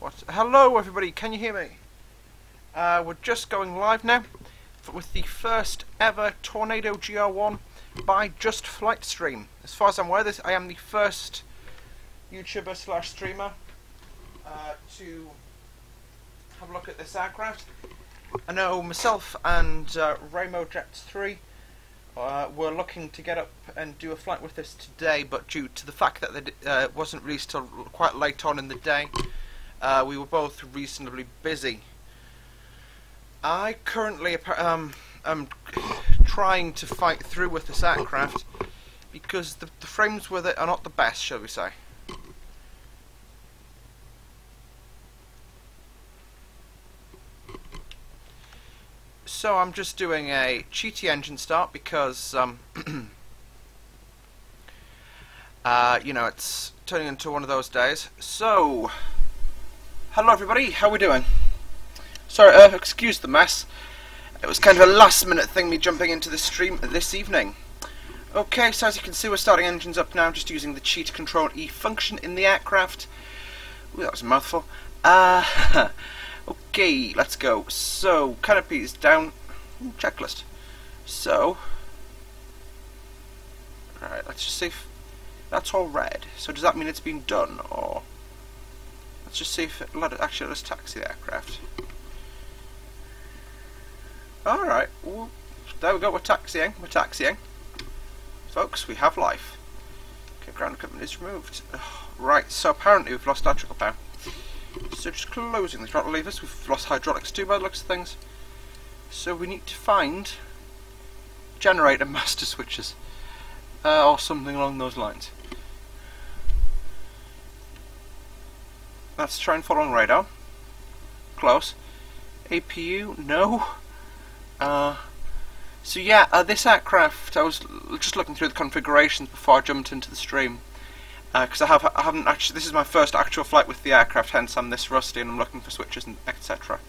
What? Hello, everybody. Can you hear me? We're just going live now with the first ever Tornado GR1 by Just Flight stream. As far as I'm aware, I am the first YouTuber slash streamer to have a look at this aircraft. I know myself and Raymo Jets 3 were looking to get up and do a flight with this today, but due to the fact that it wasn't released till quite late on in the day, we were both reasonably busy. I currently am trying to fight through with this aircraft because the frames with it are not the best, shall we say. So I'm just doing a cheaty engine start because you know, it's turning into one of those days. So hello everybody, how we doing? Sorry, excuse the mess. It was kind of a last minute thing, me jumping into the stream this evening. Okay, so as you can see, we're starting engines up now, just using the cheat control E function in the aircraft. Ooh, that was a mouthful. Okay, let's go. So, canopy is down. Ooh, checklist. So, alright, let's just see if that's all red. So does that mean it's been done, or let's just see if it actually let us taxi the aircraft. Alright, there we go, we're taxiing, Folks, we have life. Okay, ground equipment is removed. Right, so apparently we've lost electrical power. So just closing the throttle levers, we've lost hydraulics too by the looks of things. So we need to find generator master switches. Or something along those lines. Let's try and follow on radar. Close. APU, no. So yeah, this aircraft, I was just looking through the configurations before I jumped into the stream, because I haven't actually, this is my first actual flight with the aircraft, hence I'm this rusty and I'm looking for switches and etc.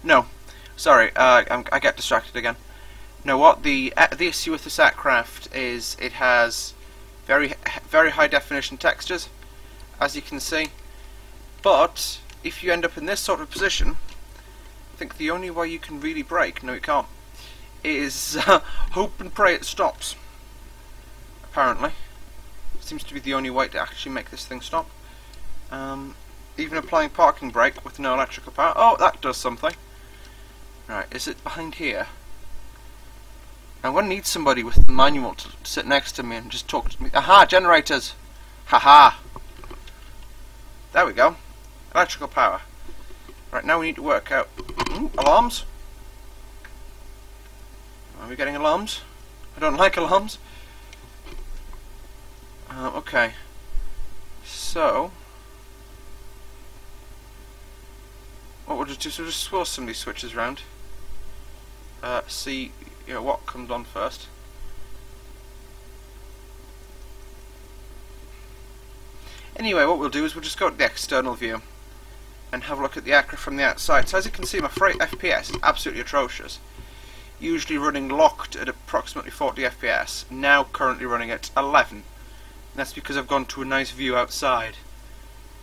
No, sorry, I get distracted again. No, what the issue with this aircraft is it has very high definition textures, as you can see, but if you end up in this sort of position, I think the only way you can really brake, no you can't, is hope and pray it stops. Apparently. Seems to be the only way to actually make this thing stop. Even applying parking brake with no electrical power. Oh, that does something. Right, is it behind here? I'm going to need somebody with the manual to sit next to me and just talk to me. Aha, generators! Haha! There we go. Electrical power. Right, now we need to work out... alarms? Are we getting alarms? I don't like alarms. Okay. So... what we'll just do is we'll just swirl some of these switches around. See what comes on first. Anyway, what we'll do is we'll just go to the external view and have a look at the aircraft from the outside. So as you can see, my freight FPS is absolutely atrocious. Usually running locked at approximately 40 FPS, now currently running at 11. And that's because I've gone to a nice view outside,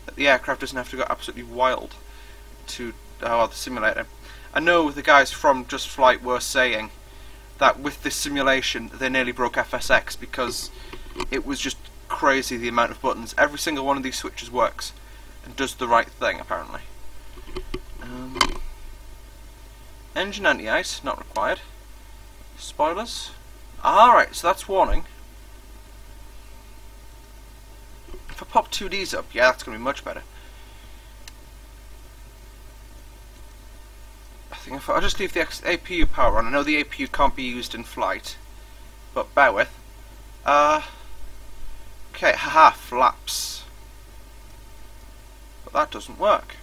that the aircraft doesn't have to go absolutely wild to the simulator. I know the guys from Just Flight were saying that with this simulation they nearly broke FSX because it was just crazy the amount of buttons. Every single one of these switches works and does the right thing, apparently. Engine anti-ice, not required. Spoilers. Alright, so that's warning. If I pop 2Ds up, yeah, that's going to be much better. I think if I'll just leave the APU power on. I know the APU can't be used in flight, but bear with. Okay, haha, flaps. But that doesn't work.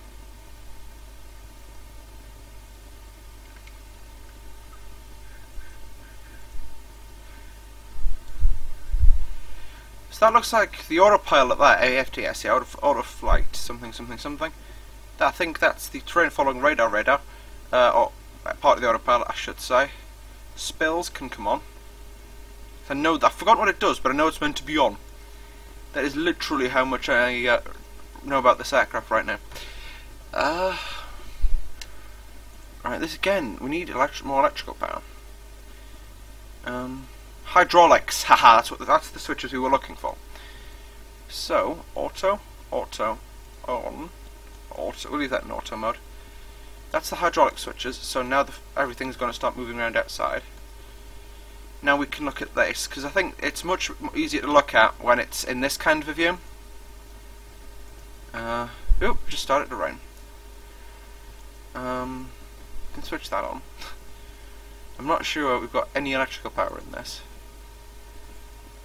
So that looks like the autopilot there, AFTS, yeah, auto flight, something. I think that's the terrain following radar, or part of the autopilot, I should say. Spills can come on. I know, I've forgotten what it does, but I know it's meant to be on. That is literally how much I know about this aircraft right now. Right, this again, we need more electrical power. Hydraulics, haha, that's the switches we were looking for. So, auto, on, auto, we'll leave that in auto mode. That's the hydraulic switches, so now everything's going to start moving around outside. Now we can look at this, because I think it's much easier to look at when it's in this kind of a view. Oop, just started to rain. Can switch that on. I'm not sure we've got any electrical power in this,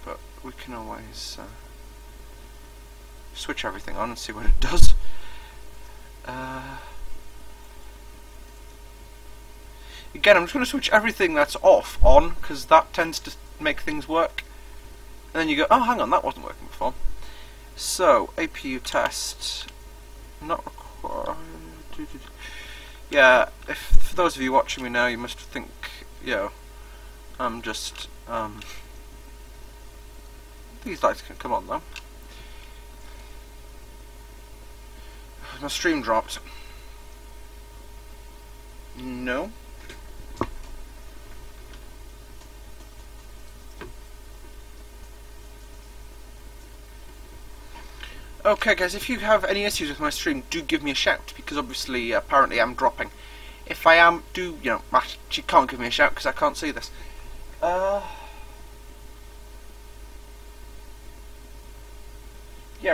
but we can always switch everything on and see what it does. Again, I'm just going to switch everything that's off on, because that tends to make things work. And then you go, oh, hang on, that wasn't working before. So, APU test, not required. Yeah, for those of you watching me now, you must think, I'm just, these lights can come on though. My stream dropped. No. Okay guys, if you have any issues with my stream, do give me a shout, because obviously, apparently I'm dropping. If I am, do, you can't give me a shout because I can't see this. Yeah,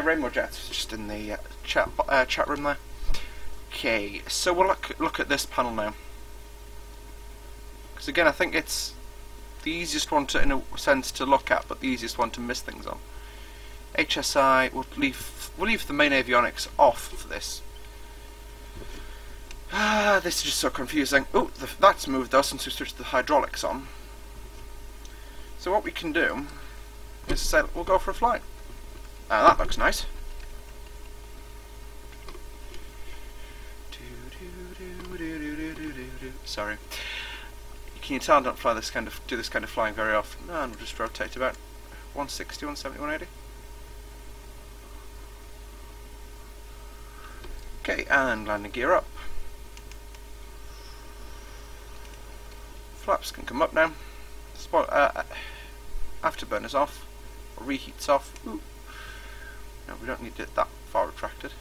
Rainbow Jets, just in the chat room there. Okay, so we'll look at this panel now. Because again, I think it's the easiest one to, in a sense, to look at, but the easiest one to miss things on. HSI, we'll leave the main avionics off for this. This is just so confusing. Oh, that's moved though since we switched the hydraulics on. So what we can do is say we'll go for a flight. That looks nice. Sorry. Can you tell I don't do this kind of flying very often? No, and we'll just rotate about 160, 170, 180. Okay, and landing gear up. Flaps can come up now. Afterburner's off. Or reheat's off. Ooh. No, we don't need it that far retracted.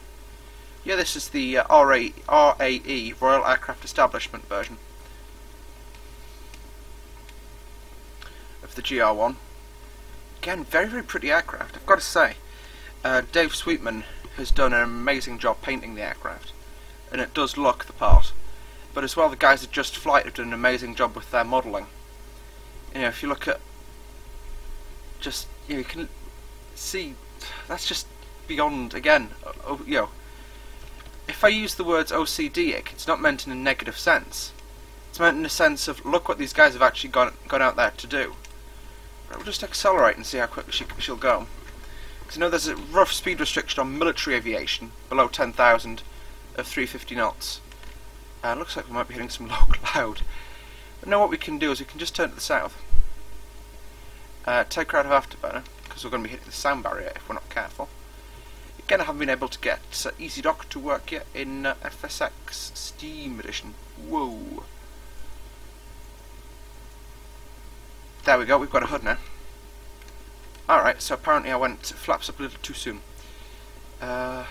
Yeah, this is the RAE, Royal Aircraft Establishment version of the GR1. Again, very, very pretty aircraft, I've got to say. Dave Sweetman has done an amazing job painting the aircraft, and it does look the part. But as well, the guys at Just Flight have done an amazing job with their modelling. If you look at you can see that's just beyond, again, if I use the words OCD-ic, it's not meant in a negative sense. It's meant in a sense of, look what these guys have actually gone out there to do. But we'll just accelerate and see how quickly she'll go. Because there's a rough speed restriction on military aviation, below 10,000 of 350 knots. Looks like we might be hitting some low cloud. But now what we can do is we can just turn to the south. Take her out of afterburner, because we're going to be hitting the sound barrier if we're not careful. Again, I haven't been able to get Easy Dock to work yet in FSX Steam Edition. Whoa. There we go, we've got a HUD now. Alright, so apparently I went flaps up a little too soon. I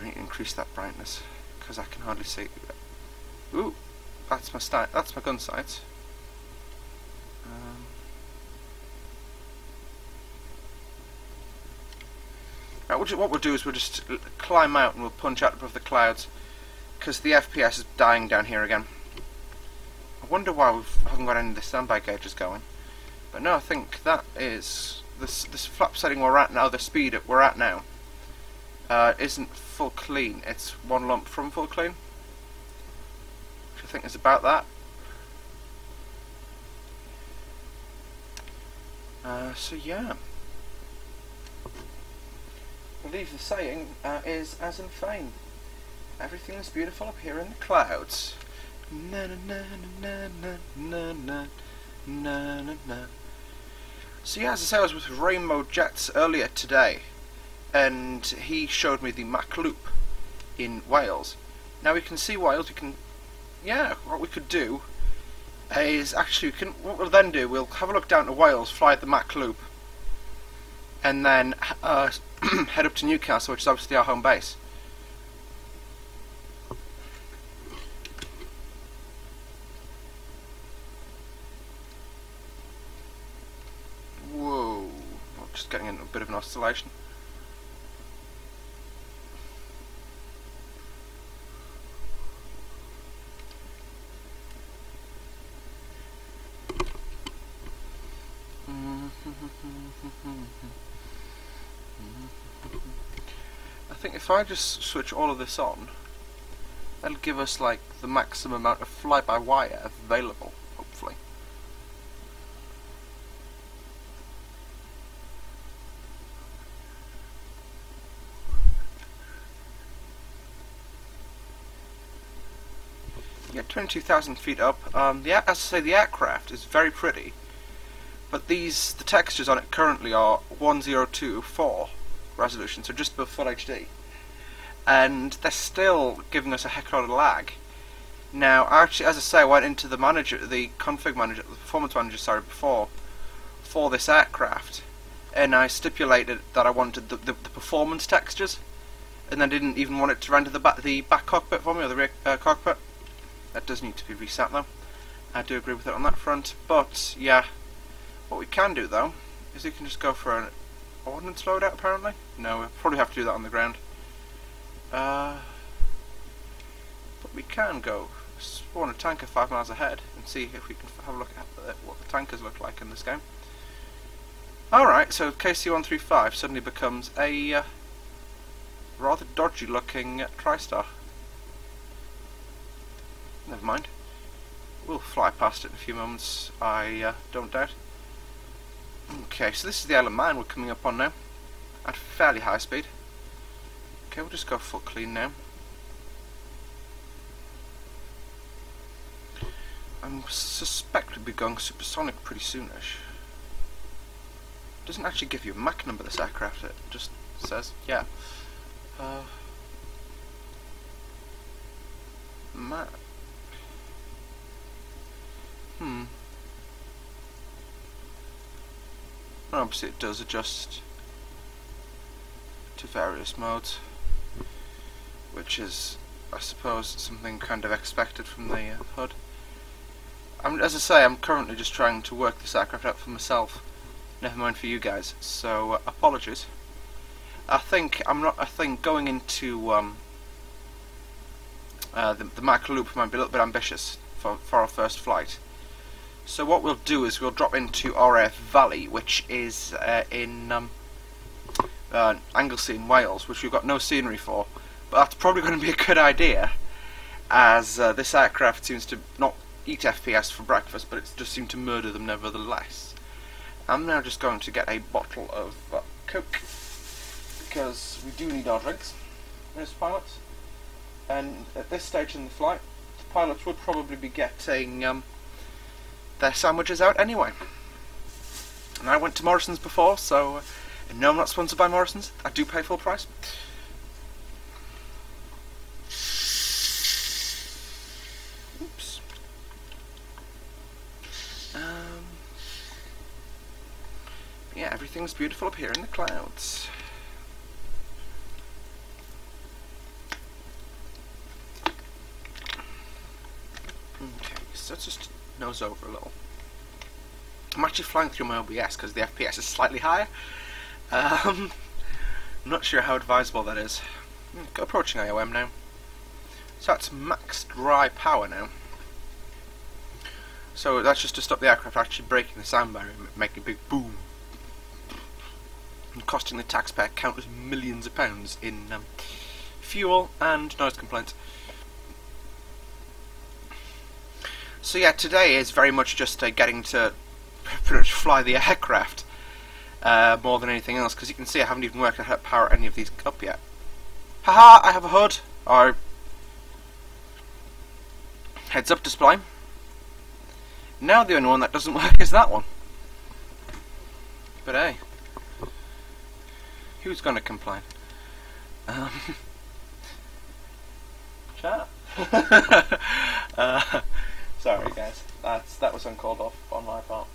need to increase that brightness, because I can hardly see. Ooh, that's my gun sight. Right, what we'll do is we'll just climb out and we'll punch out above the clouds, because the FPS is dying down here again. I wonder why we haven't got any of the standby gauges going. But no, I think that is this flap setting we're at now, the speed we're at now, isn't full clean. It's one lump from full clean, which I think is about that. So yeah, I believe the saying is as in fame. Everything is beautiful up here in the clouds. Na na na na na na na Na na na. So yeah, as I say, I was with Rainbow Jets earlier today, and he showed me the Mac Loop in Wales. Now we can see Wales. We can, yeah. What we could do is actually what we'll then do. We'll have a look down to Wales, fly the Mac Loop, and then head up to Newcastle, which is obviously our home base. Whoa, just getting into a bit of an oscillation. I think if I just switch all of this on, that'll give us like the maximum amount of fly-by-wire available, hopefully. Yeah, 22,000 feet up. As I say, the aircraft is very pretty, but the textures on it currently are 1024 resolution, so just above full HD, and they're still giving us a heck of a lot of lag. Now, actually, as I say, I went into the config manager, the performance manager, sorry, before for this aircraft, and I stipulated that I wanted the performance textures, and then didn't even want it to render the back cockpit for me, or the rear cockpit. That does need to be reset though. I do agree with it on that front, but yeah, what we can do though is we can just go for an ordnance loadout. Apparently, no, we'll probably have to do that on the ground. But we can go spawn a tanker 5 miles ahead and see if we can have a look at what the tankers look like in this game. Alright, so KC-135 suddenly becomes a rather dodgy looking TriStar. Never mind. We'll fly past it in a few moments, I don't doubt. Okay, so this is the Isle of Man we're coming up on now, at fairly high speed. Okay, we'll just go full clean now. I suspect we'll be going supersonic pretty soonish. Doesn't actually give you a Mach number, this aircraft, it just says, yeah. Map. Obviously it does adjust to various modes, which is, I suppose, something kind of expected from the HUD. As I say, I'm currently just trying to work this aircraft out for myself, never mind for you guys, so apologies. I think going into the Mach Loop might be a little bit ambitious for our first flight. So what we'll do is we'll drop into RAF Valley, which is in Anglesey in Wales, which we've got no scenery for. But that's probably going to be a good idea, as this aircraft seems to not eat FPS for breakfast, but it just seemed to murder them nevertheless. I'm now just going to get a bottle of Coke, because we do need our drinks as pilots. And at this stage in the flight, the pilots would probably be getting their sandwiches out anyway. And I went to Morrison's before, so no, I'm not sponsored by Morrison's. I do pay full price. Oops. Yeah, everything's beautiful up here in the clouds. Okay, so let's just nose over a little. I'm actually flying through my OBS because the FPS is slightly higher. I'm not sure how advisable that is. Approaching IOM now. So that's max dry power now. So that's just to stop the aircraft actually breaking the sound barrier and making a big boom. And costing the taxpayer countless millions of pounds in fuel and noise complaints. So yeah, today is very much just getting to pretty much fly the aircraft more than anything else, because you can see I haven't even worked out how to power any of these up yet. Haha, I have a HUD, or heads up display, Now the only one that doesn't work is that one. But hey, who's gonna complain? Chat. Sorry guys, that was uncalled off on my part.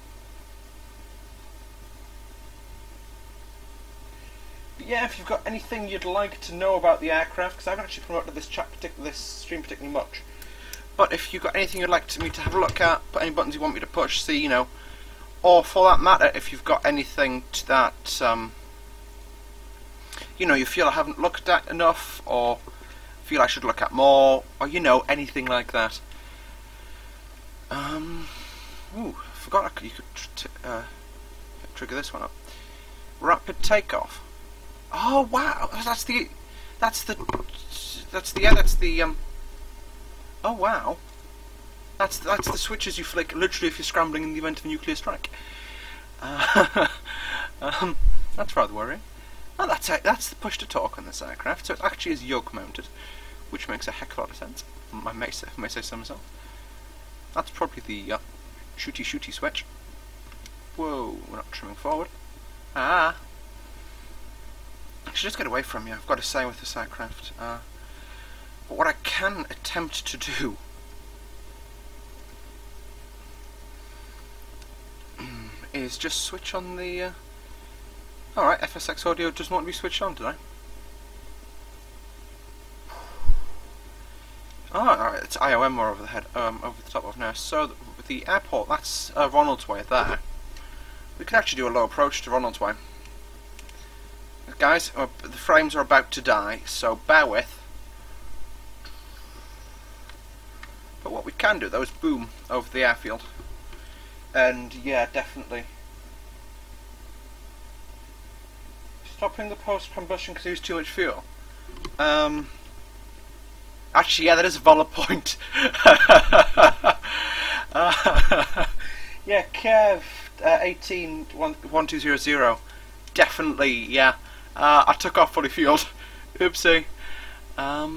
But yeah, if you've got anything you'd like to know about the aircraft, because I haven't actually promoted this stream particularly much, but if you've got anything you'd like me to have a look at, put any buttons you want me to push, see, you know, or for that matter, if you've got anything that you know, you feel I haven't looked at enough, or feel I should look at more, or you know, anything like that. Ooh, I forgot you could trigger this one up. Rapid takeoff. Oh wow, oh wow. That's the switches you flick literally if you're scrambling in the event of a nuclear strike. That's rather worrying. Oh, that's the push to talk on this aircraft, so it actually is yoke mounted, which makes a heck of a lot of sense. I may say so myself. That's probably the shooty switch. Whoa, we're not trimming forward. Ah! I should just get away from you, I've got to say, with this aircraft. But what I can attempt to do is just switch on the... Alright, FSX audio doesn't want to be switched on, did I? Oh, alright, it's IOM more over the head, over the top of now. So the airport, that's Ronald's Way there. We could actually do a low approach to Ronald's Way. Guys, the frames are about to die, so bear with. But what we can do though is boom over the airfield. And yeah, definitely. Stopping the post-combustion because it was too much fuel. Actually, yeah, that is a valid point. Yeah, Kev 181200. Definitely, yeah. I took off fully fueled. Oopsie. Yeah,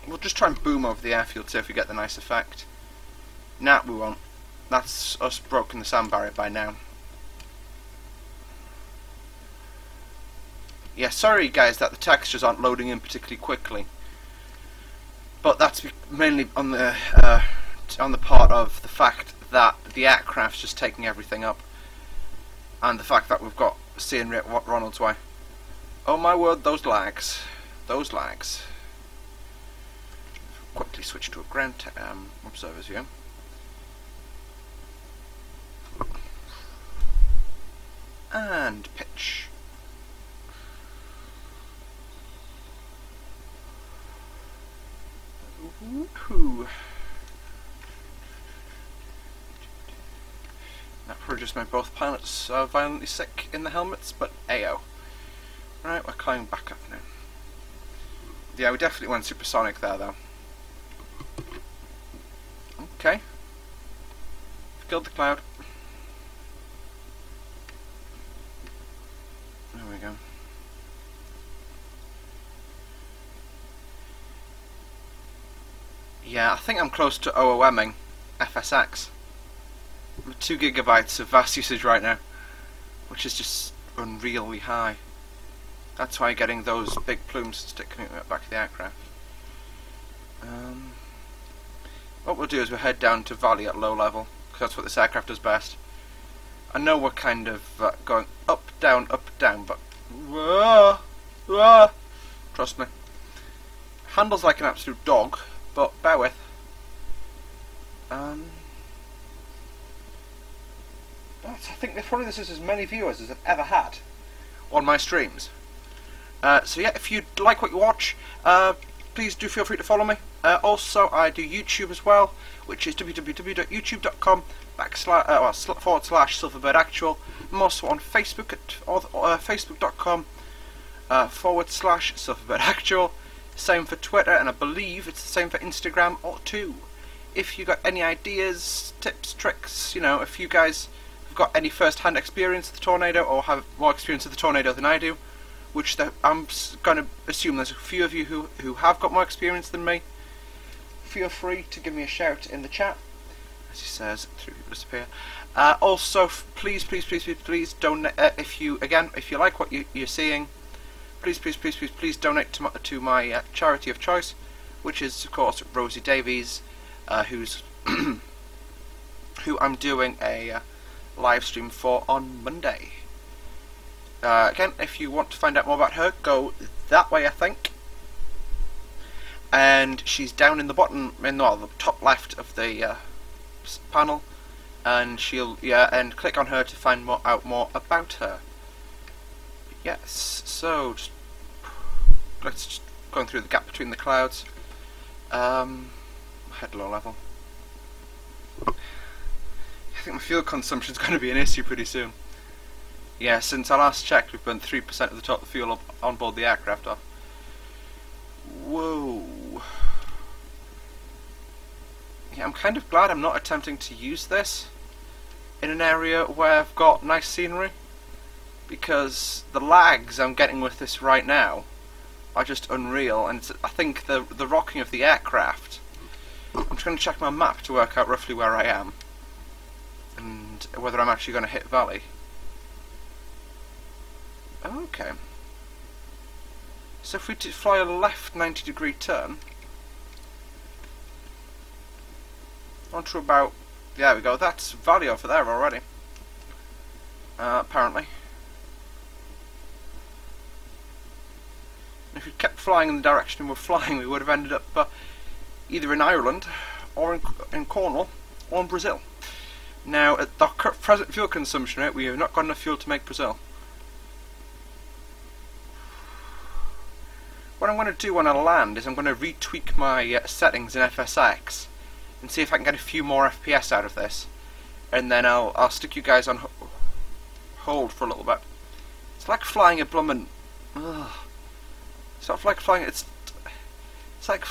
we'll just try and boom over the airfield, see if we get the nice effect. Nah, we won't. That's us broken the sound barrier by now. Yeah, sorry guys that the textures aren't loading in particularly quickly, but that's mainly on the part of the fact that the aircraft's just taking everything up, and the fact that we've got seeing Ronald's Way. Oh my word, those lags, those lags. Quickly switch to a ground observer's view. And pitch. Woohoo! That probably just made both pilots violently sick in the helmets, but ayo. Right, we're climbing back up now. Yeah, we definitely went supersonic there, though. Okay. Killed the cloud. There we go. Yeah, I think I'm close to OOMing FSX. I'm at 2 gigabytes of VAS usage right now, which is just unreally high. That's why getting those big plumes sticking at the back of the aircraft. What we'll do is we'll head down to Valley at low level, because that's what this aircraft does best. I know we're kind of going up, down, but trust me. Handles like an absolute dog, but bear with. I think probably this is as many viewers as I've ever had on my streams. So yeah, if you like what you watch, please do feel free to follow me. Also, I do YouTube as well, which is www.youtube.com/silverbirdactual. I'm also on Facebook at facebook.com/silverbirdactual. Same for Twitter, and I believe it's the same for Instagram or too. If you got any ideas, tips, tricks, you know, if you guys have got any first-hand experience with the Tornado or have more experience with the Tornado than I do, which I'm going to assume there's a few of you who have got more experience than me, feel free to give me a shout in the chat. As he says, three people disappear. Also, please donate. If you like what you're seeing, please donate to my charity of choice, which is of course Rosie Davies, who's who I'm doing a live stream for on Monday. Again, if you want to find out more about her, go that way, I think. And she's down in the the top left of the panel, and and click on her to find out more about her. Yes, so let's just going through the gap between the clouds. Head low level. I think my fuel consumption is going to be an issue pretty soon. Yeah, since I last checked, we've burnt 3% of the total fuel on board the aircraft off. Whoa. Yeah, I'm kind of glad I'm not attempting to use this in an area where I've got nice scenery, because the lags I'm getting with this right now are just unreal, and I think the rocking of the aircraft. I'm just going to check my map to work out roughly where I am and whether I'm actually going to hit valley. Okay. So if we fly a left 90-degree turn onto about, there we go, that's valley over there already, apparently. And if we kept flying in the direction we're flying, we would have ended up either in Ireland or in Cornwall or in Brazil. Now, at the present fuel consumption rate, we have not got enough fuel to make Brazil. What I'm going to do when I land is I'm going to retweak my settings in FSX and see if I can get a few more FPS out of this, and then I'll stick you guys on hold for a little bit. It's like flying a bloomin'. It's not like flying. It's like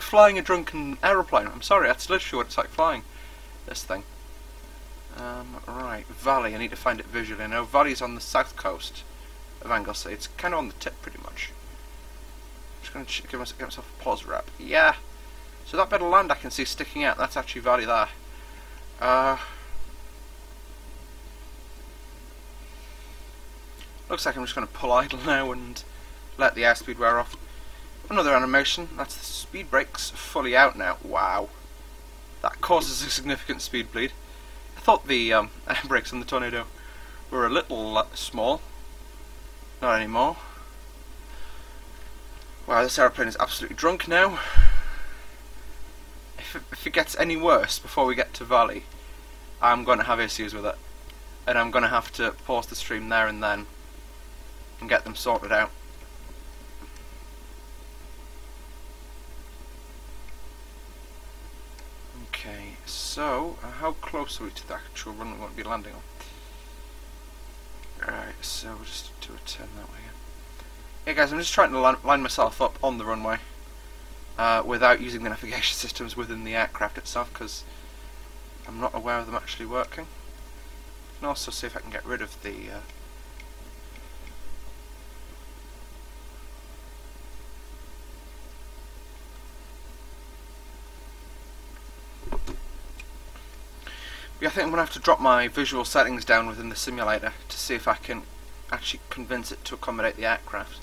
flying a drunken aeroplane. I'm sorry, that's literally what it's like flying this thing. Right, valley. I need to find it visually. I know valley's on the south coast of Anglesey. It's kind of on the tip, pretty much. I'm just going to give myself a pause wrap. Yeah. So that bit of land I can see sticking out, that's actually valley there. Looks like I'm just going to pull idle now and let the airspeed wear off. Another animation, that's the speed brakes fully out now. Wow. That causes a significant speed bleed. I thought the air brakes on the Tornado were a little small. Not anymore. Wow, this aeroplane is absolutely drunk now. If it gets any worse before we get to valley, I'm going to have issues with it. And I'm going to have to pause the stream there and then and get them sorted out. Okay, so how close are we to the actual run we want to be landing on? Alright, so we'll just do a turn that way again. Yeah guys, I'm just trying to line myself up on the runway without using the navigation systems within the aircraft itself, because I'm not aware of them actually working. I can also see if I can get rid of the yeah, I think I'm going to have to drop my visual settings down within the simulator to see if I can actually convince it to accommodate the aircraft.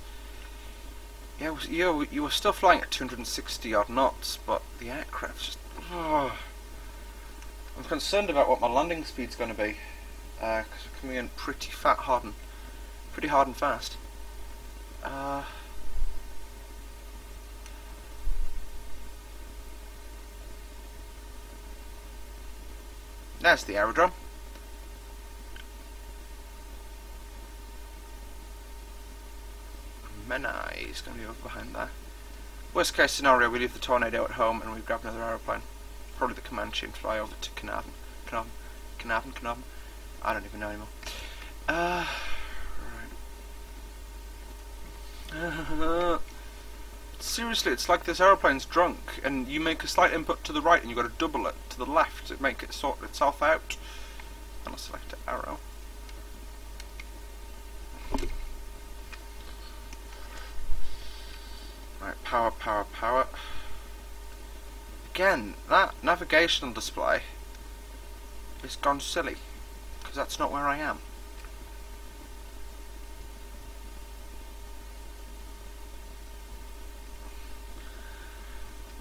Yeah, you were still flying at 260 odd knots, but the aircraft's just... Oh. I'm concerned about what my landing speed's going to be, because we're coming in pretty hard and fast. There's the aerodrome. Menai is going to be over behind there. Worst case scenario, we leave the Tornado at home and we grab another aeroplane. Probably the Comanche, and fly over to Carnarvon. I don't even know anymore. Right. Seriously, it's like this aeroplane's drunk, and you make a slight input to the right and you've got to double it to the left to make it sort itself out. And I'll select an arrow. Right, power. again, that navigational display is gone silly, because that's not where I am.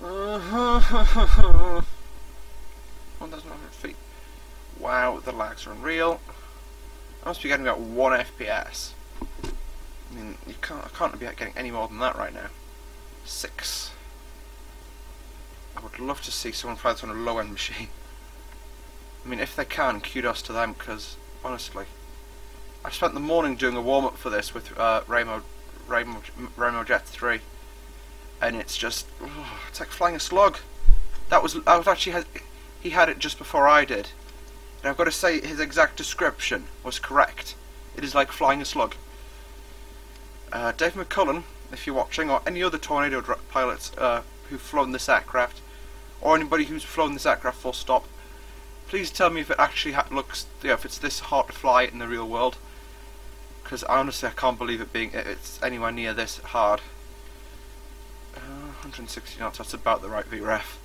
Oh, that's not 100 feet. Wow, the lags are unreal. I must be getting about 1 FPS. I mean, I can't be getting any more than that right now. 6. I would love to see someone fly this on a low-end machine. I mean, if they can, kudos to them, because, honestly, I spent the morning doing a warm-up for this with Ramo Jet 3, and it's just, it's like flying a slug. I was actually, he had it just before I did, and I've got to say, his exact description was correct. It is like flying a slug. Dave McCullen, if you're watching, or any other Tornado pilots who've flown this aircraft, or anybody who's flown this aircraft full stop, please tell me if it actually looks, if it's this hard to fly in the real world. Because honestly, I can't believe it's anywhere near this hard. 160 knots, that's about the right VREF.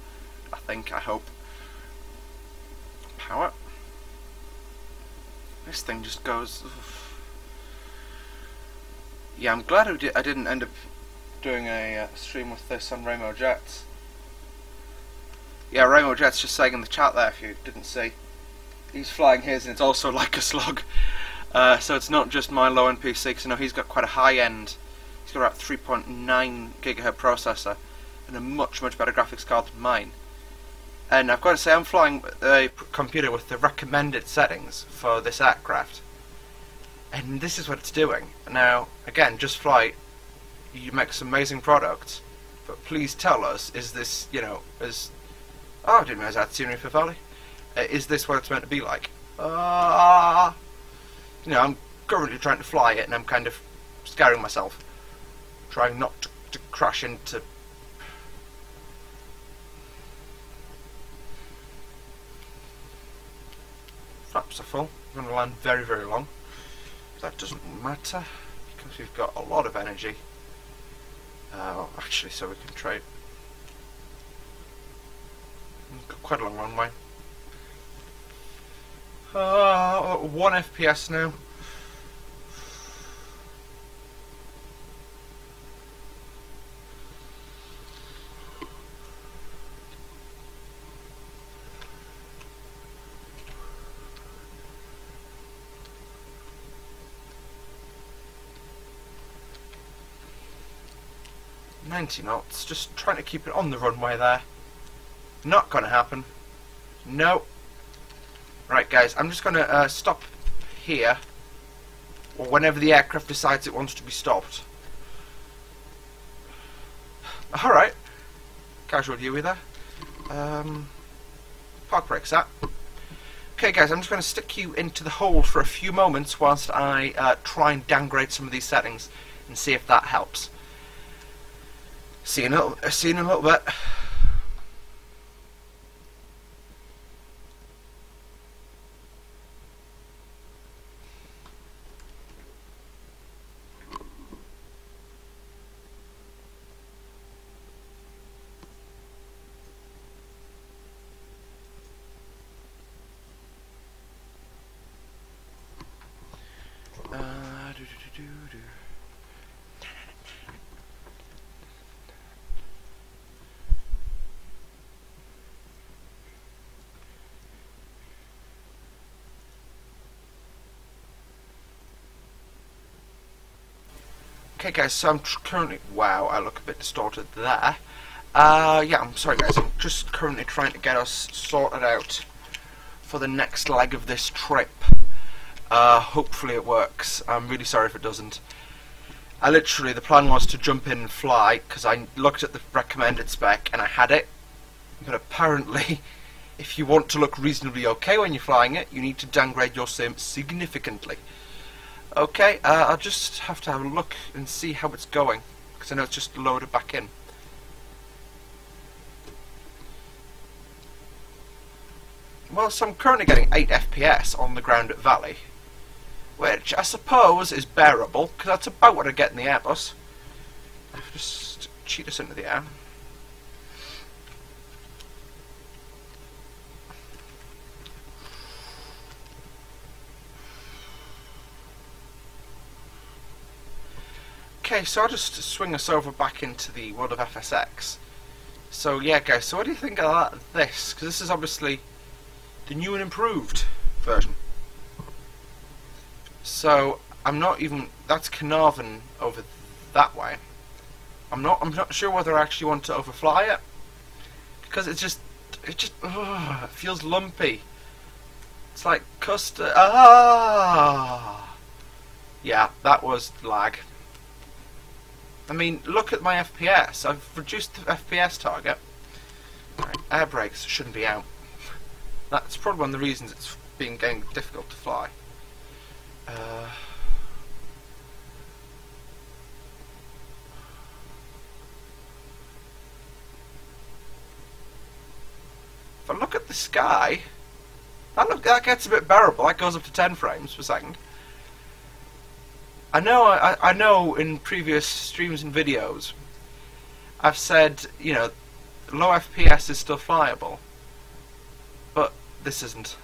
I think, I hope. Power. This thing just goes. Yeah, I'm glad I didn't end up doing a stream with this on Ramo Jets. Yeah, Ramo Jet's just saying in the chat there, if you didn't see, he's flying his and it's also like a slug. So it's not just my low-end PC, because I know he's got quite a high-end, he's got about 3.9 gigahertz processor and a much better graphics card than mine. And I've got to say, I'm flying a computer with the recommended settings for this aircraft. And this is what it's doing. Now, again, Just Flight, you make some amazing products, but please tell us, is this, oh, I didn't realize I had scenery for Valley. Is this what it's meant to be like? I'm currently trying to fly it and I'm kind of scaring myself. Trying not to crash into... Flaps are full. We're going to land very long. That doesn't matter, because we've got a lot of energy. Actually, so we can trade. We've got quite a long runway. 1 FPS now. $90 knots, just trying to keep it on the runway there. Not gonna happen. No. Right, guys, I'm just gonna stop here, or whenever the aircraft decides it wants to be stopped. Alright. Casual Yui there. Park brake set. Okay, guys, I'm just going to stick you into the hold for a few moments whilst I try and downgrade some of these settings and see if that helps. See you in a little bit. Okay guys, so I'm currently, wow, I look a bit distorted there. Yeah, I'm sorry guys, I'm just currently trying to get us sorted out for the next leg of this trip. Hopefully it works. I'm really sorry if it doesn't. The plan was to jump in and fly, because I looked at the recommended spec and I had it. But apparently, if you want to look reasonably okay when you're flying it, you need to downgrade your sim significantly. Okay, I'll just have to have a look and see how it's going, because I know it's just loaded back in. Well, so I'm currently getting 8 FPS on the ground at Valley, which I suppose is bearable, because that's about what I get in the Airbus. I'll just cheat us into the air. Okay, so I'll just swing us over back into the world of FSX. So yeah, guys, so what do you think of this? Because this is obviously the new and improved version. So I'm not even, that's Carnarvon over that way. I'm not sure whether I actually want to overfly it, because it just it feels lumpy. It's like custard. Yeah, that was lag. I mean, look at my FPS. I've reduced the FPS target. Right, air brakes shouldn't be out. That's probably one of the reasons it's getting difficult to fly. If I look at the sky, that gets a bit bearable. That goes up to 10 frames per second. I know in previous streams and videos I've said, you know, low FPS is still flyable, but this isn't.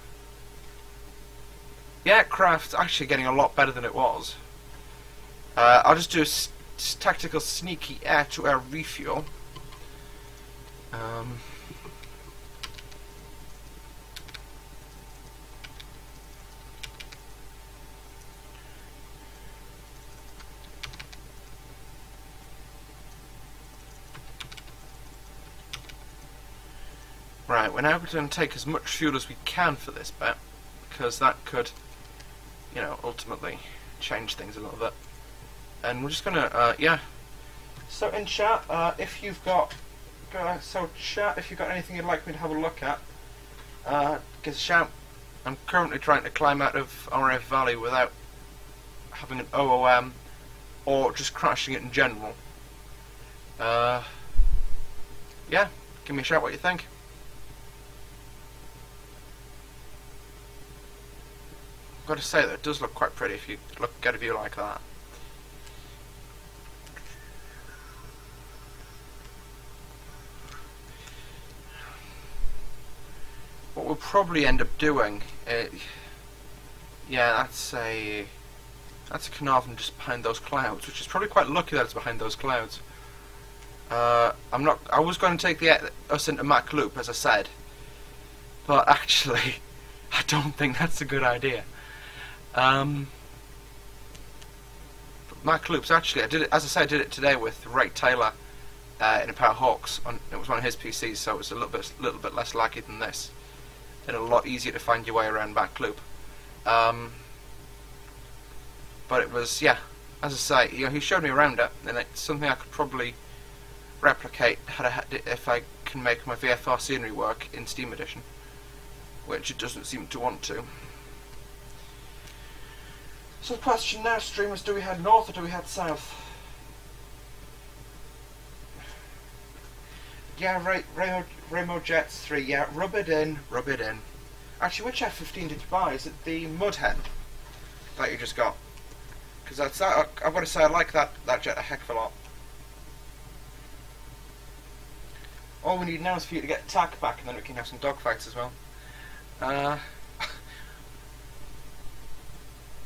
The aircraft's actually getting a lot better than it was. I'll just do a tactical sneaky air-to-air refuel. Right, we're now going to take as much fuel as we can for this bit, because that could, you know, ultimately change things a little bit. And we're just going to, yeah. So in chat, if you've got anything you'd like me to have a look at, give us a shout. I'm currently trying to climb out of RF Valley without having an OOM or just crashing it in general. Yeah, give me a shout what you think. I've got to say that it does look quite pretty if you get a view like that. What we'll probably end up doing, yeah, that's a Carnarvon just behind those clouds, which is probably quite lucky that it's behind those clouds. I was going to take us into Mac Loop, as I said, but actually, I don't think that's a good idea. Mac Loops, actually, as I said, I did it today with Ray Taylor in a Power Hawks. It was one of his PCs, so it was a little bit less laggy than this, and a lot easier to find your way around Mac Loop. But it was, yeah, as I say, you know, he showed me around it, and it's something I could probably replicate if I can make my VFR scenery work in Steam Edition, which it doesn't seem to want to. So the question now, streamers, do we head north or do we head south? Yeah, right, Raymo Jets 3, yeah, rub it in. Actually, which F-15 did you buy? Is it the Mudhen that you just got? Because I've got to say, I like that jet a heck of a lot. All we need now is for you to get TAC back, and then we can have some dogfights as well. I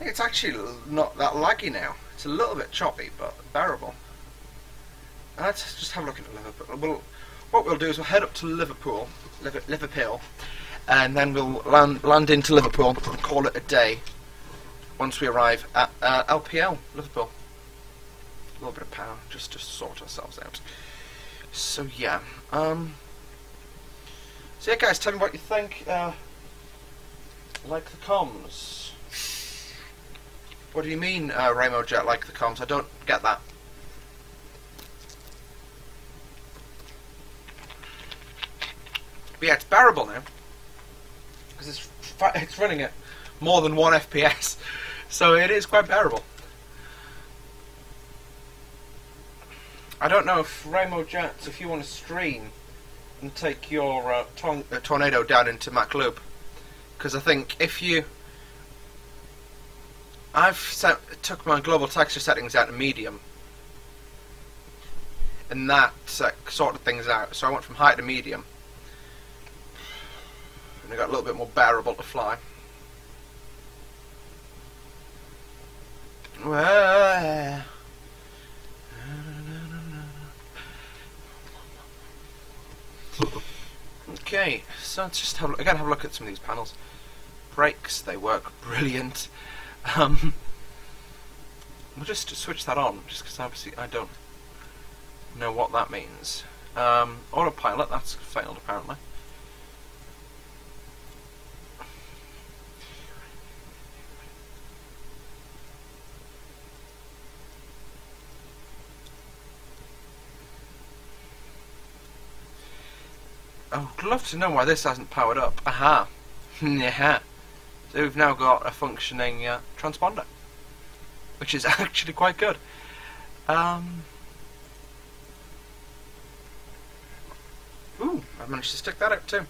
think it's actually not that laggy now. It's a little bit choppy, but bearable. Let's just have a look at Liverpool. What we'll do is we'll head up to Liverpool, and then we'll land into Liverpool and call it a day once we arrive at LPL, Liverpool. A little bit of power, just to sort ourselves out. So yeah, so yeah, guys, tell me what you think. Like the comms. What do you mean, Raymo Jet, like the comms? I don't get that. But yeah, it's bearable now, because it's running at more than 1 FPS, so it is quite bearable. I don't know if Raymo Jets, if you want to stream and take your Tornado down into Mac Loop, because I think if you... took my global texture settings out to medium, and that sorted things out, so I went from high to medium, and it got a little bit more bearable to fly. Okay, so let's just have a look at some of these panels. Brakes, they work brilliant. We'll just switch that on, just because obviously I don't know what that means. Autopilot, that's failed apparently. I would love to know why this hasn't powered up. Aha. Yeah. So we've now got a functioning transponder, which is actually quite good. Ooh, I managed to stick that out too.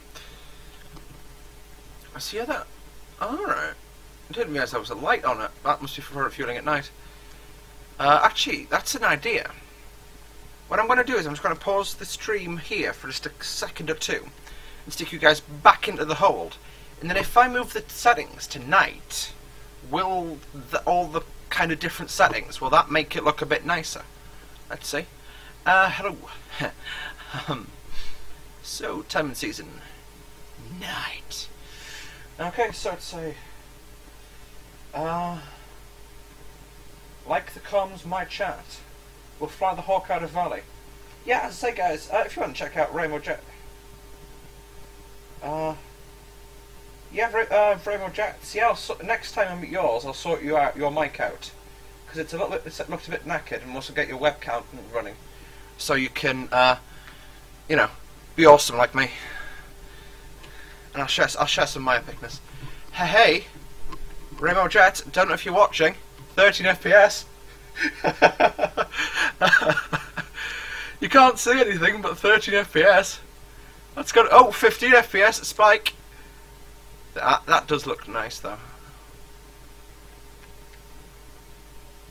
I see how that... Alright. I didn't realise there was a light on it. That must be for refueling at night. Actually, that's an idea. What I'm going to do is I'm just going to pause the stream here for just a second or two and stick you guys back into the hold. And then if I move the settings to night, will all the kind of different settings, will that make it look a bit nicer? Let's see. Hello. So, time and season. Night. Okay, so it's a... like the comms, my chat. We'll fly the hawk out of Valley. Yeah, as I say, guys, if you want to check out Rainbow Jet... Rainbow Jets. Yeah, next time I'm at yours, I'll sort your mic out. Because it's looked a bit knackered, and also get your webcam running. So you can, you know, be awesome like me. And I'll share some of my epicness. Hey, Rainbow Jet, don't know if you're watching. 13 FPS. You can't see anything but 13 FPS. That's good. Oh, 15 FPS spike. That does look nice though.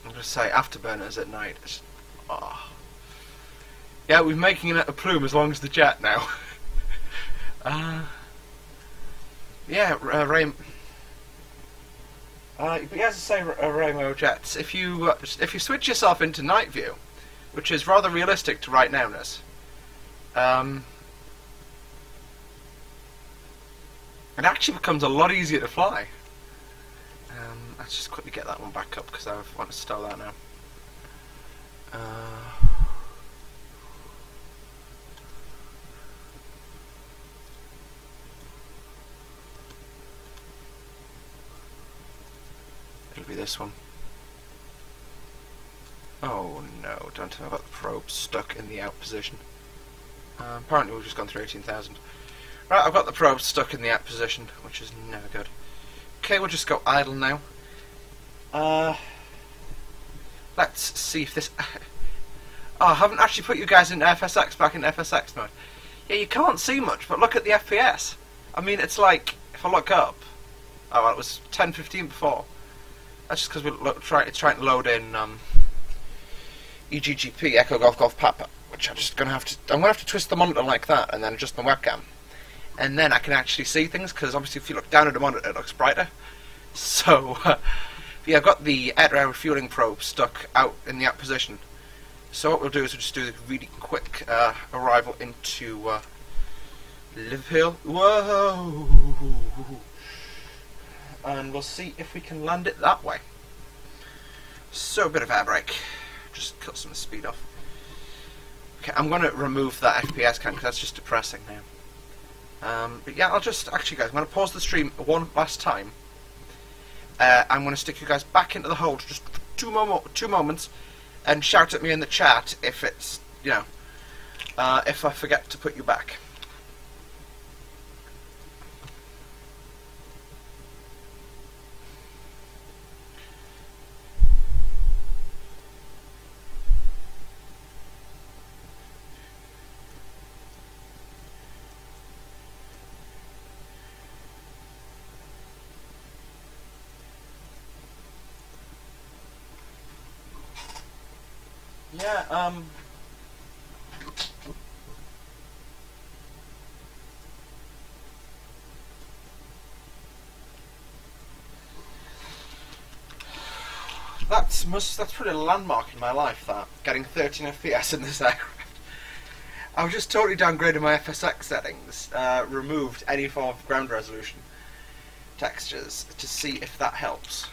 I'm gonna say afterburners at night. Oh. Yeah, we're making it a plume as long as the jet now. Yeah, but as I say, Rainbow Jets, if you switch yourself into night view, which is rather realistic to right nowness, it actually becomes a lot easier to fly. Let's just quickly get that one back up because I want to stow that now. It'll be this one. Oh no, don't tell me about the probe stuck in the out position. Apparently we've just gone through 18,000. Right, I've got the probe stuck in the out position, which is never good. Okay, we'll just go idle now. Let's see if this... Oh, I haven't actually put you guys in FSX, back in FSX mode. Yeah, you can't see much, but look at the FPS. I mean, it's like, if I look up... Oh, well, it was 10:15 before. That's just because it's trying to load in EGGP, Echo Golf Golf Papa, which I'm gonna have to twist the monitor like that and then adjust my webcam, and then I can actually see things. Because obviously, if you look down at the monitor, it looks brighter. So, yeah, I've got the air refueling probe stuck out in the out position. So what we'll do is we'll just do a really quick arrival into Liverpool. Whoa! And we'll see if we can land it that way. So, a bit of air brake. Just cut some speed off. Okay, I'm going to remove that FPS count because that's just depressing now. But yeah, I'll just... Actually, guys, I'm going to pause the stream one last time. I'm going to stick you guys back into the hold for just two moments and shout at me in the chat if it's, you know, if I forget to put you back. Yeah, that's pretty landmark in my life, that, getting 13 FPS in this aircraft. I've just totally downgraded my FSX settings, removed any form of ground resolution textures to see if that helps.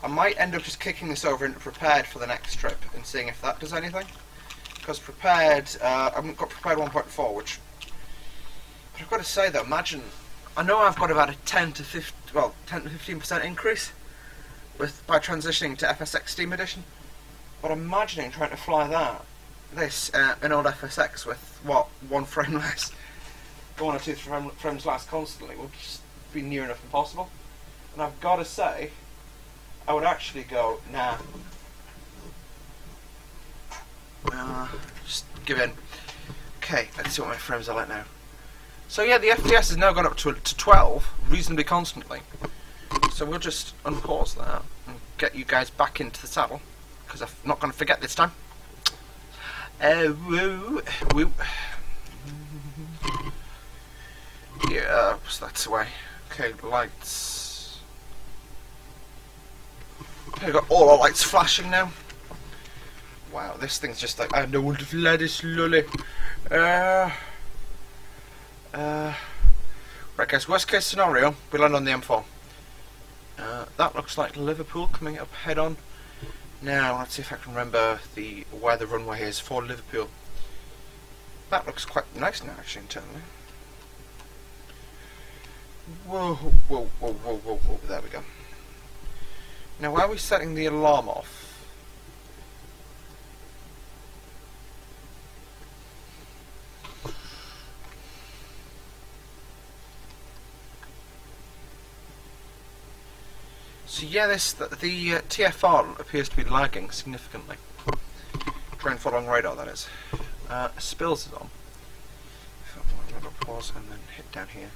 I might end up just kicking this over into prepared for the next trip and seeing if that does anything. Because prepared, I've got prepared 1.4, which, but I've got to say though, imagine, I know I've got about a 10 to 15% increase by transitioning to FSX Steam Edition, but imagining trying to fly this in old FSX with what, 1 frame less, 1 or 2 frames less constantly would just be near enough impossible. And I've got to say, I would actually go, nah. Just give in. Okay, let's see what my frames are like now. So yeah, the FPS has now gone up to 12, reasonably constantly. So we'll just unpause that and get you guys back into the saddle, because I'm not going to forget this time. Woo. Yeah, so that's the way. Okay, lights. I've got all our lights flashing now. Wow, this thing's just like, I don't want to fly this lolly. Right guys, worst case scenario, we land on the M4. That looks like Liverpool coming up head on. Now, let's see if I can remember where the runway is for Liverpool. That looks quite nice now, actually, internally. Whoa, whoa, whoa, whoa, whoa, whoa, there we go. Now, why are we setting the alarm off? So yeah, the TFR appears to be lagging significantly. Train following radar, that is. Spills is on. I'm going to pause and then hit down here.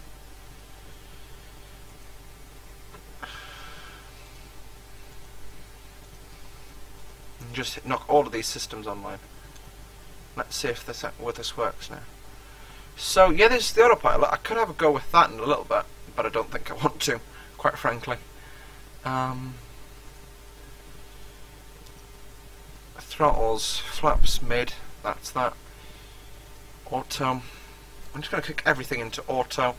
And just knock all of these systems online. Let's see if this works now. So yeah, this is the autopilot. I could have a go with that in a little bit, but I don't think I want to, quite frankly. Throttles, flaps mid, that's that. Auto. I'm just going to kick everything into auto,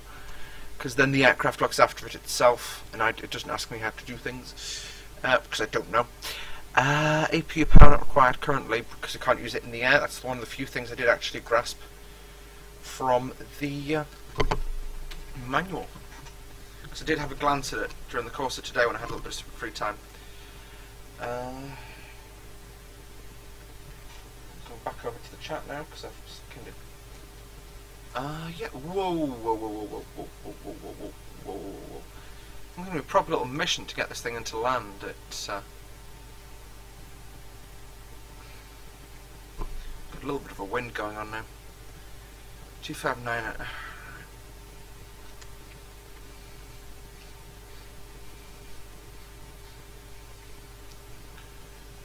because then the aircraft looks after it itself, and it doesn't ask me how to do things, because I don't know. APU power not required currently, because I can't use it in the air. That's one of the few things I did actually grasp from the manual. I did have a glance at it during the course of today when I had a little bit of free time. Going back over to the chat now because I've skinned it. Yeah. Whoa, whoa, whoa, whoa, whoa, whoa, whoa, whoa, whoa, whoa, whoa, whoa. I'm going to do a proper little mission to get this thing into land. It's got a little bit of a wind going on now. 259.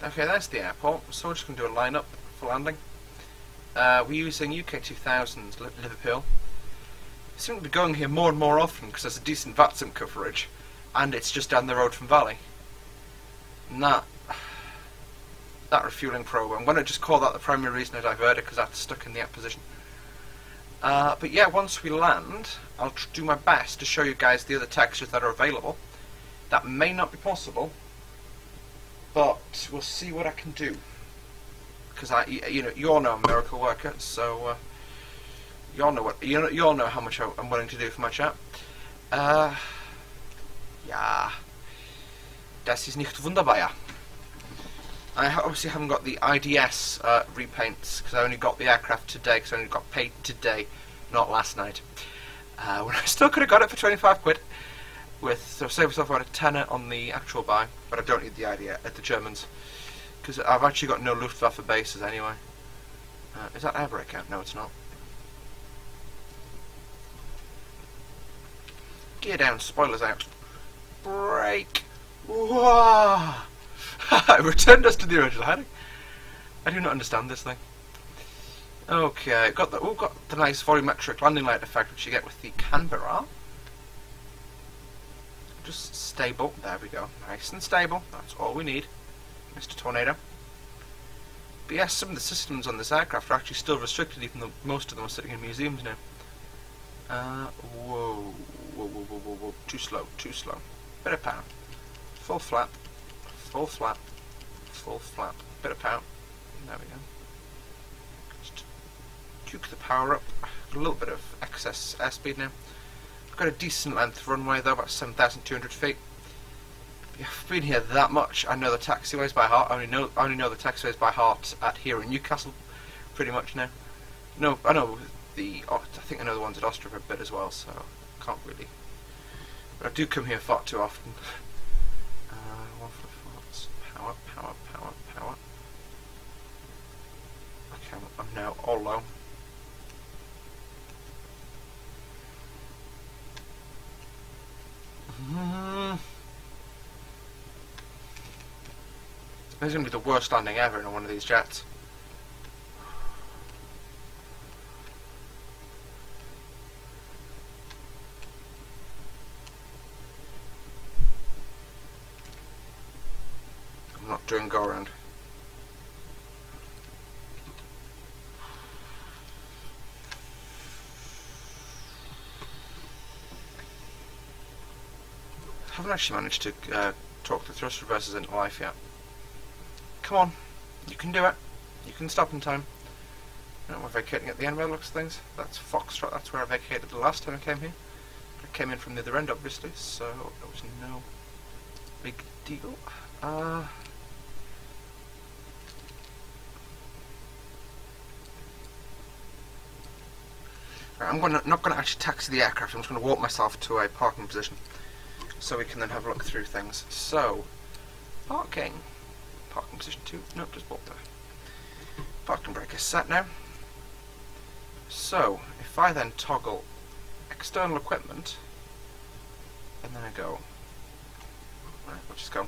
Okay, that's the airport, so we're just going to do a line-up for landing. We're using UK 2000's Liverpool. We seem to be going here more and more often because there's a decent VATSIM coverage, and it's just down the road from Valley. And that refueling probe, I'm going to just call that the primary reason I diverted, because that's stuck in the app position. But yeah, once we land, I'll do my best to show you guys the other textures that are available. That may not be possible, but we'll see what I can do, because you all know I'm a miracle worker, so you all know how much I'm willing to do for my chat. Ja, das ist nicht wunderbar. Ja. I obviously haven't got the IDS repaints because I only got the aircraft today, because I only got paid today, not last night. When I still could have got it for 25 quid. So save myself about a tenner on the actual buy, but I don't need the idea at the Germans, because I've actually got no Luftwaffe bases anyway. Is that air brake out? No, it's not. Gear down, spoilers out. Brake. Whoa! It returned us to the original heading. I do not understand this thing. Okay, we've got the nice volumetric landing light effect which you get with the Canberra. Just stable. There we go. Nice and stable. That's all we need, Mr. Tornado. But yes, some of the systems on this aircraft are actually still restricted, even though most of them are sitting in museums now. Whoa, whoa, whoa, whoa, whoa, whoa, too slow, too slow. Bit of power. Full flap, full flap, full flap. Bit of power. There we go. Just juke the power up. A little bit of excess airspeed now. I've got a decent length runway though, about 7,200 feet. I've been here that much. I know the taxiways by heart. I only know the taxiways by heart here in Newcastle, pretty much now. No, I know I think I know the ones at Ostrava a bit as well, so can't really. But I do come here far too often. 144. Power, power, power, power. Okay, I'm now all low. This is going to be the worst landing ever in one of these jets. I'm not doing go around. I haven't actually managed to talk the thrust reversers into life yet. Come on, you can do it. You can stop in time. No, we're vacating at the end by the looks of things. That's Foxtrot, that's where I vacated the last time I came here. I came in from the other end obviously, so that was no big deal. I'm not going to actually taxi the aircraft, I'm just going to walk myself to a parking position so we can then have a look through things. So, parking position 2, no, just walk there. Parking brake is set now. So, if I then toggle external equipment, and then I go, right, we'll just go.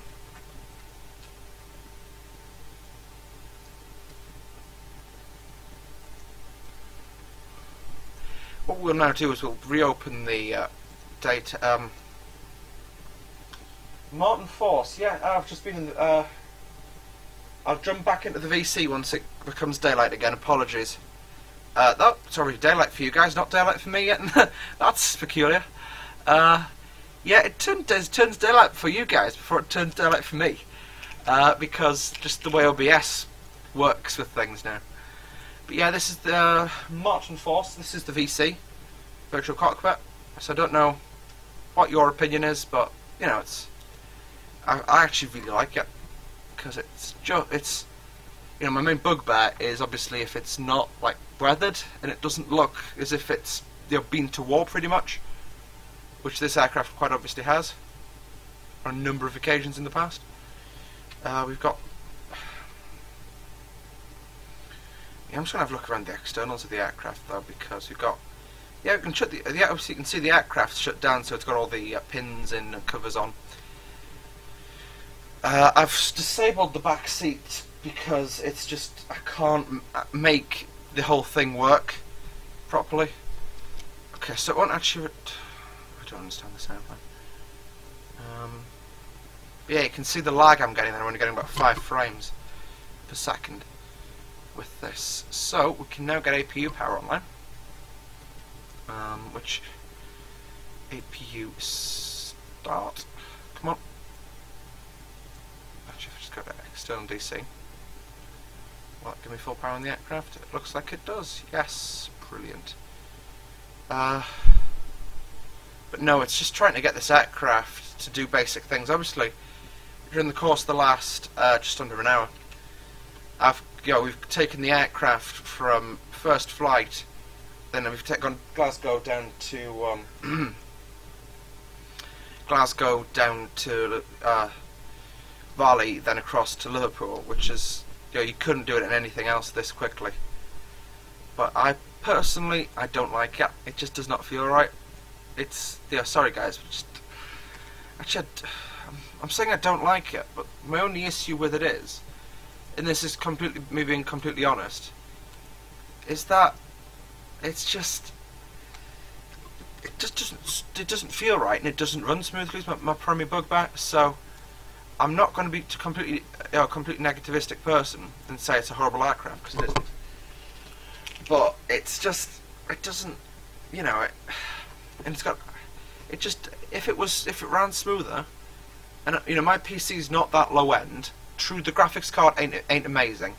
What we'll now do is we'll reopen the data. Martin Force, yeah, I've just been in the, I'll jump back into the VC once it becomes daylight again, apologies. Oh, sorry, daylight for you guys, not daylight for me yet. That's peculiar. Yeah, it turns daylight for you guys before it turns daylight for me. Because just the way OBS works with things now. But yeah, this is the Martin Force, this is the VC, Virtual Cockpit. So I don't know what your opinion is, but, you know, I actually really like it. Because it's you know, my main bugbear is obviously if it's not like weathered and it doesn't look as if it's, you know, been to war pretty much, which this aircraft quite obviously has on a number of occasions in the past. We've got. Yeah, I'm just gonna have a look around the externals of the aircraft though, because we've got. Yeah, we can shut obviously you can see the aircraft shut down, so it's got all the pins in and covers on. I've disabled the back seat because it's just, I can't make the whole thing work properly. Okay, so it won't actually, I don't understand this airplane. Yeah, you can see the lag I'm getting there. I'm only getting about 5 frames per second with this. So we can now get APU power online. Which APU start? Come on. Actually, I've just got external DC. Will it give me full power on the aircraft? It looks like it does. Yes, brilliant. But no, it's just trying to get this aircraft to do basic things. Obviously, during the course of the last just under an hour, we've taken the aircraft from first flight, then we've gone Glasgow down to Bali, then across to Liverpool, which is, you couldn't do it in anything else this quickly. But I personally, I don't like it. It just does not feel right. It's, sorry guys, but just actually, I'm saying I don't like it, but my only issue with it is, and this is me being completely honest, is that it doesn't feel right and it doesn't run smoothly. Is my primary bugbear. So I'm not going to be completely negativistic person and say it's a horrible aircraft, because it isn't. But it's just, it doesn't, and it's got, if it ran smoother, and my PC's not that low end. True, the graphics card ain't amazing,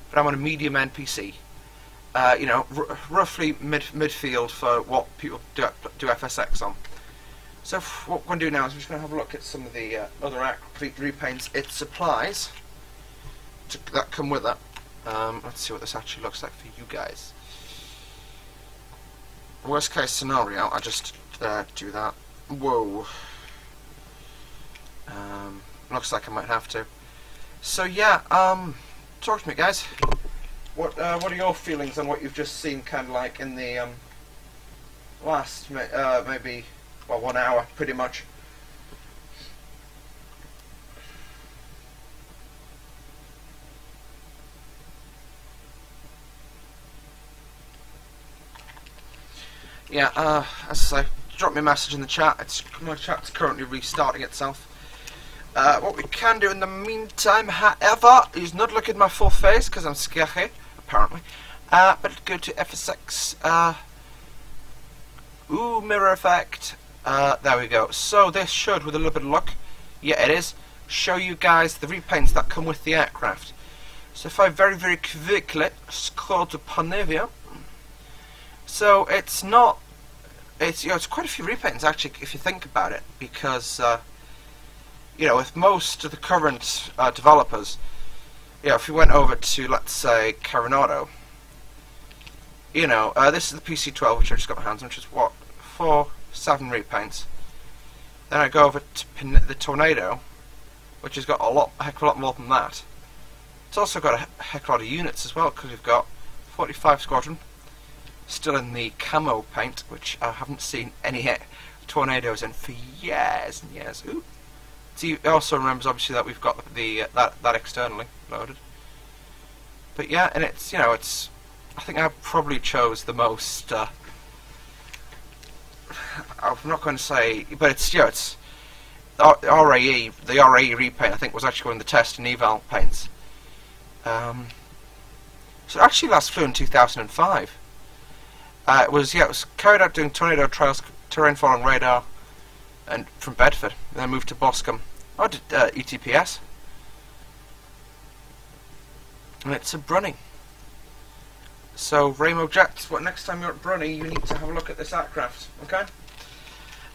but I'm on a medium end PC. Roughly midfield for what people do FSX on. So what we're going to do now is we're just going to have a look at some of the other complete repaints it supplies that come with it. Let's see what this actually looks like for you guys. Worst case scenario, I just do that. Whoa. Looks like I might have to. So yeah, talk to me, guys. What are your feelings on what you've just seen, kind of like in the last maybe 1 hour, pretty much? Yeah, as I say, drop me a message in the chat. My chat's currently restarting itself. What we can do in the meantime, however, is not look at my full face because I'm scary, apparently. But go to FSX. Mirror effect. There we go. So this should, with a little bit of luck, yeah, it is, show you guys the repaints that come with the aircraft. So if I very, very quickly scroll to Panavia. So it's not, it's quite a few repaints actually, if you think about it, because with most of the current developers, if we went over to, let's say, Coronado, this is the PC-12, which I just got my hands on, which is what, 7 repaints. Then I go over to the Tornado, which has got a heck of a lot more than that. It's also got a heck of a lot of units as well, because we've got 45 Squadron, still in the camo paint, which I haven't seen any Tornadoes in for years and years. Ooh. See, it also remembers obviously that we've got the that externally loaded. But yeah, and it's I think I probably chose the most. I'm not going to say, but it's it's RAE. The RAE repaint I think was actually one of the test and eval paints. So it actually last flew in 2005. It was carried out doing tornado trials, terrain following radar, and from Bedford, and then moved to Boscombe. I did ETPS, and it's a Brunny. So Rainbow Jets, next time you're at Brunny, you need to have a look at this aircraft, okay?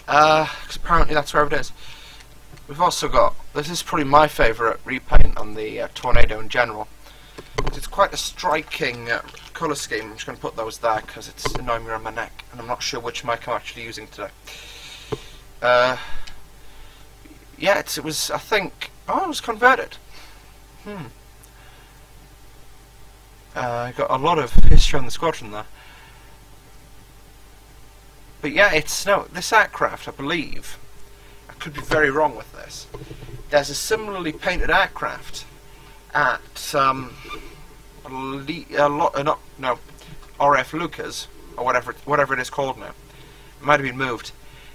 Because apparently that's where it is. We've also got, this is probably my favourite repaint on the Tornado in general. It's quite a striking colour scheme. I'm just going to put those there because it's annoying me around my neck, and I'm not sure which mic I'm actually using today. Yeah, it was, I think, it was converted. I got a lot of history on the squadron there. But yeah, this aircraft, I believe, I could be very wrong with this, there's a similarly painted aircraft at RF Lucas, or whatever it is called now. It might have been moved,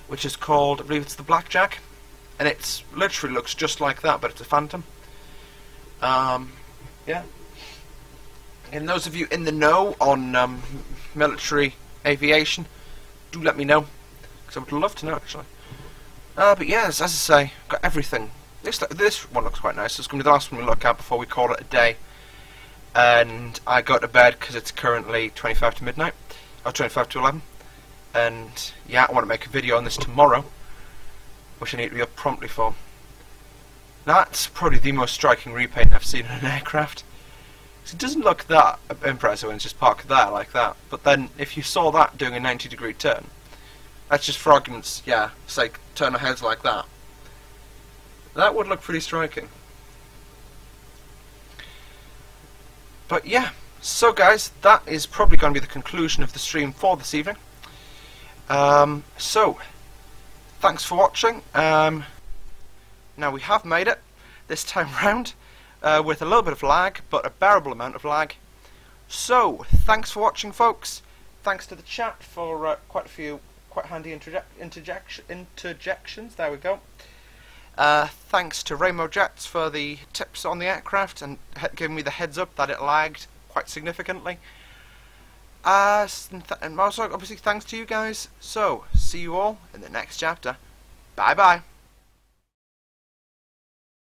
which is called, I believe it's the Blackjack, and it literally looks just like that, but it's a Phantom. Yeah. And those of you in the know on military aviation, do let me know, because I would love to know actually. But yes, as I say, got everything. This one looks quite nice. It's going to be the last one we look at before we call it a day. And I go to bed because it's currently 25 to midnight, or 25 to 11. And yeah, I want to make a video on this tomorrow, which I need to be up promptly for. That's probably the most striking repaint I've seen in an aircraft. It doesn't look that impressive when it's just parked there like that. But then, if you saw that doing a 90-degree turn, that's just for argument's, say, turn our heads like that. That would look pretty striking. But yeah, so guys, that is probably going to be the conclusion of the stream for this evening. So, thanks for watching. Now we have made it this time round. With a little bit of lag, but a bearable amount of lag. So, thanks for watching, folks. Thanks to the chat for quite a few quite handy interjections. There we go. Thanks to Rainbow Jets for the tips on the aircraft and giving me the heads up that it lagged quite significantly. And also, obviously, thanks to you guys. So, see you all in the next chapter. Bye bye.